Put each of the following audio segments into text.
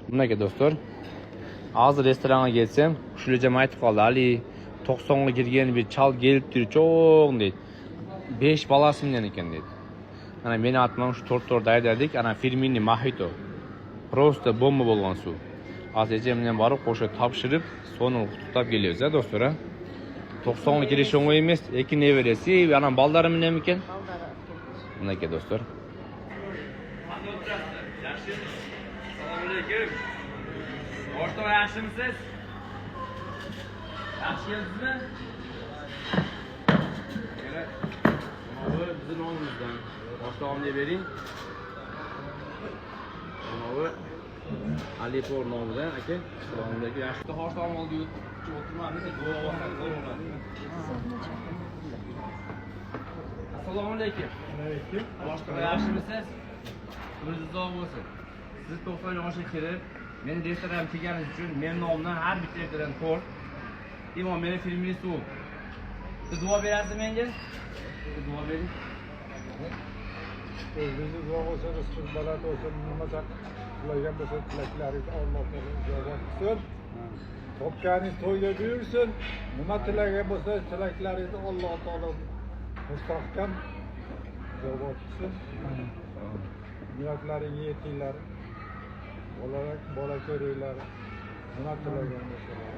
Bunday do'stlar. Hozir restoranga kelsam, Xushilajam aytib qoldi, "Ali 90ga kirgan bir chal kelibdi, cho'ng" deydi. 5 balasi bilan ekan deydi. Ana meni atmam shu to'rt daydardik, ana Firmini Mojito. Просто bomba bo'lgan suv. Hozir ejam bilan borib qo'sha topshirib, soni tutab kelyapmiz, do'stlar. 90ga kirish o'ng'ay emas, lekin neverasi, ana baldarim bilan ekan. Bunday do'stlar. Assalomu alaykum. O'rtoq yaxshimisiz? Yaxshi keldingizmi? Mana bu bizning nomimizdan. Boshlig'im deb bering. Mana bu Alipor nomidan aka. Assalomu alaykum. Yaxshi xo'shtam oldi. O'tirmamiz, duo bo'ladi. Assalomu alaykum. Alaykum. Boshliq yaxshimisiz? O'zingiz uzoq bo'lsin. Siz 90 yoshga kirib, meni restoran kelganingiz uchun men nomimdan har bitta restoran to'rt. Imom meni filmini suv. Siz duo berasiz menga? Duo bering. O'zingiz duo bo'lsa, rizqingiz baland bo'lsin, nima tilagan bo'lsa tilaklaringiz Alloh taolo ijobat qilsin. Topganingiz to'yga buyursin. Nima tilagan bo'lsa tilaklaringizni Alloh taolo mustahkam ijobat qilsin. Niyatlaringiz yetinglar. Bola ko'ringlar. Nima tilagan bo'lsalar.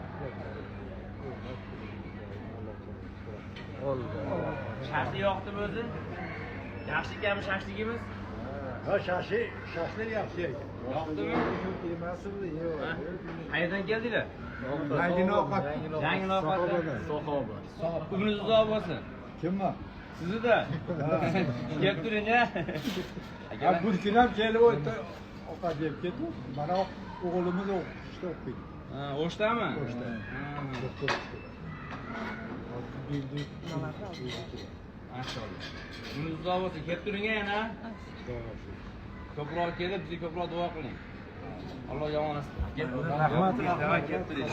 Shaxsi yoqdimi o'zi? Yaxshi ekanmi shaxsligimiz? Ha, shaxslar yaxshi ekan. Yoqdimi? Emasmi? Yo'q. Qayerdan keldinglar? Yangi ovqat. Yangi ovqatdan. Sahoba. Umringiz uzoq bo'lsin. Kimmi? Sizni-da. Kelib turing-a. Ha, bir kun ham kelib o'tdi. Ovqat yeb ketdi. Mana o'g'limiz o'qishda o'qiydi. Ha, O'shdami? O'shda. Maşallah. Umringiz uzoq bo'lsin. Kelib turing-a yana. Ko'proq kelib, bizga ko'proq duo qiling. Alloh yomonlasin. Rahmat. Kelib turing.